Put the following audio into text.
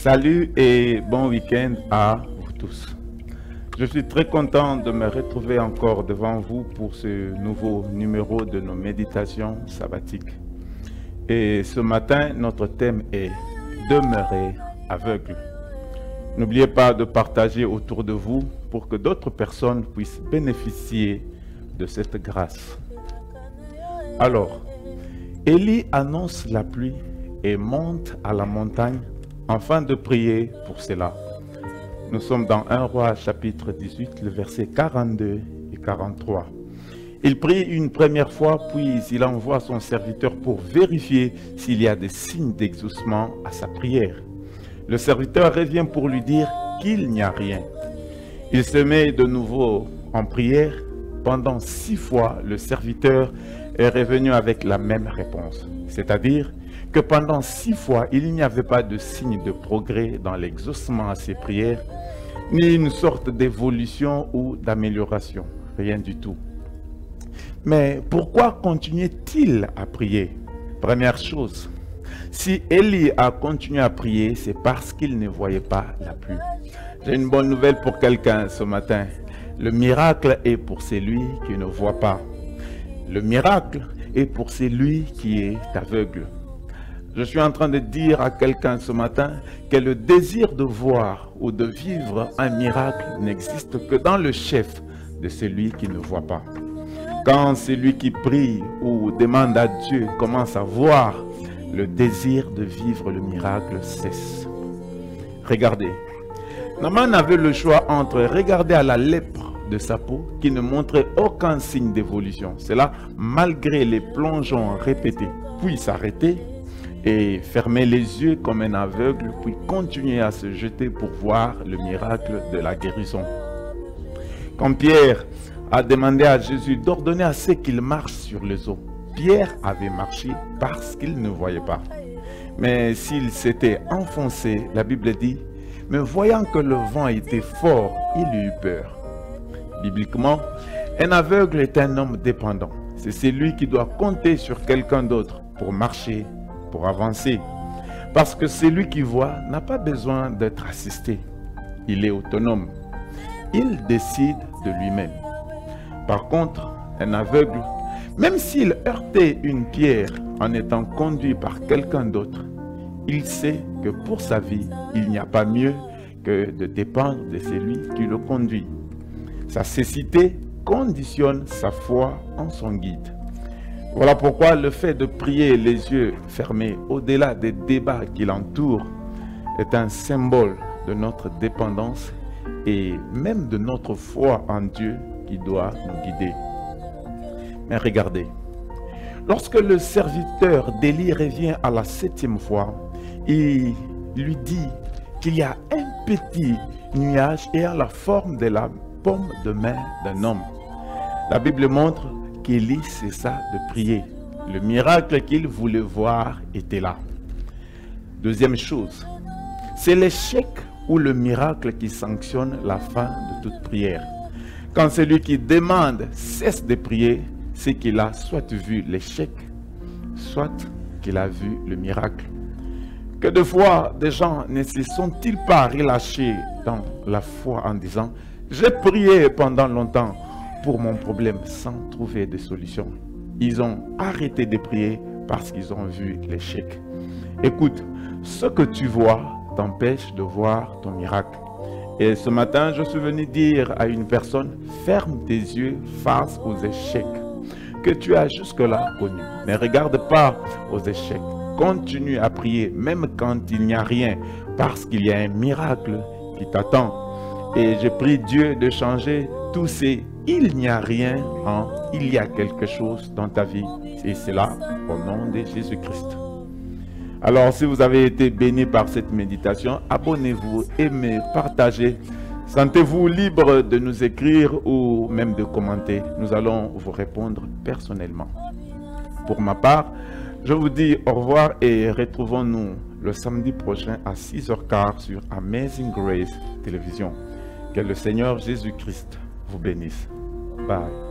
Salut et bon week-end à vous tous. Je suis très content de me retrouver encore devant vous pour ce nouveau numéro de nos méditations sabbatiques. Et ce matin, notre thème est « Demeurer aveugle ». N'oubliez pas de partager autour de vous pour que d'autres personnes puissent bénéficier de cette grâce. Alors, Élie annonce la pluie et monte à la montagne afin de prier pour cela. Nous sommes dans 1 Roi chapitre 18, le verset 42 et 43. Il prie une première fois, puis il envoie son serviteur pour vérifier s'il y a des signes d'exaucement à sa prière. Le serviteur revient pour lui dire qu'il n'y a rien. Il se met de nouveau en prière. Pendant 6 fois, le serviteur est revenu avec la même réponse, c'est-à-dire que pendant 6 fois, il n'y avait pas de signe de progrès dans l'exaucement à ses prières, ni une sorte d'évolution ou d'amélioration, rien du tout. Mais pourquoi continuait-il à prier? Première chose, si Élie a continué à prier, c'est parce qu'il ne voyait pas la pluie. J'ai une bonne nouvelle pour quelqu'un ce matin. Le miracle est pour celui qui ne voit pas. Le miracle est pour celui qui est aveugle. Je suis en train de dire à quelqu'un ce matin que le désir de voir ou de vivre un miracle n'existe que dans le chef de celui qui ne voit pas. Quand celui qui prie ou demande à Dieu commence à voir, le désir de vivre le miracle cesse. Regardez, Naaman avait le choix entre regarder à la lèpre de sa peau qui ne montrait aucun signe d'évolution, cela malgré les plongeons répétés, puis s'arrêter et fermer les yeux comme un aveugle, puis continuer à se jeter pour voir le miracle de la guérison. Quand Pierre a demandé à Jésus d'ordonner à ceux qu'il marche sur les eaux, Pierre avait marché parce qu'il ne voyait pas. Mais s'il s'était enfoncé, la Bible dit, mais voyant que le vent était fort, il eut peur. Bibliquement, un aveugle est un homme dépendant. C'est celui qui doit compter sur quelqu'un d'autre pour marcher, pour avancer. Parce que celui qui voit n'a pas besoin d'être assisté. Il est autonome. Il décide de lui-même. Par contre, un aveugle, même s'il heurtait une pierre en étant conduit par quelqu'un d'autre, il sait que pour sa vie, il n'y a pas mieux que de dépendre de celui qui le conduit. Sa cécité conditionne sa foi en son guide. Voilà pourquoi le fait de prier les yeux fermés au-delà des débats qui l'entourent est un symbole de notre dépendance et même de notre foi en Dieu qui doit nous guider. Mais regardez, lorsque le serviteur d'Élie revient à la 7e fois, il lui dit qu'il y a un petit nuage ayant la forme de la paume de main d'un homme. La Bible montre qu'Élie cessa de prier. Le miracle qu'il voulait voir était là. Deuxième chose, c'est l'échec ou le miracle qui sanctionne la fin de toute prière. Quand celui qui demande cesse de prier, c'est qu'il a soit vu l'échec, soit qu'il a vu le miracle. Que de fois, des gens ne se sont-ils pas relâchés dans la foi en disant « J'ai prié pendant longtemps pour mon problème sans trouver de solution. » Ils ont arrêté de prier parce qu'ils ont vu l'échec. Écoute, ce que tu vois t'empêche de voir ton miracle. Et ce matin, je suis venu dire à une personne « Ferme tes yeux face aux échecs que tu as jusque-là connus. Ne regarde pas aux échecs. Continue à prier même quand il n'y a rien parce qu'il y a un miracle qui t'attend. Et je prie Dieu de changer tous ces « il n'y a rien » en « il y a quelque chose dans ta vie ». Et c'est là au nom de Jésus-Christ. Alors, si vous avez été béni par cette méditation, abonnez-vous, aimez, partagez. Sentez-vous libre de nous écrire ou même de commenter. Nous allons vous répondre personnellement. Pour ma part, je vous dis au revoir et retrouvons-nous le samedi prochain à 6h15 sur Amazing Grace Télévision. Que le Seigneur Jésus-Christ vous bénisse. Bye.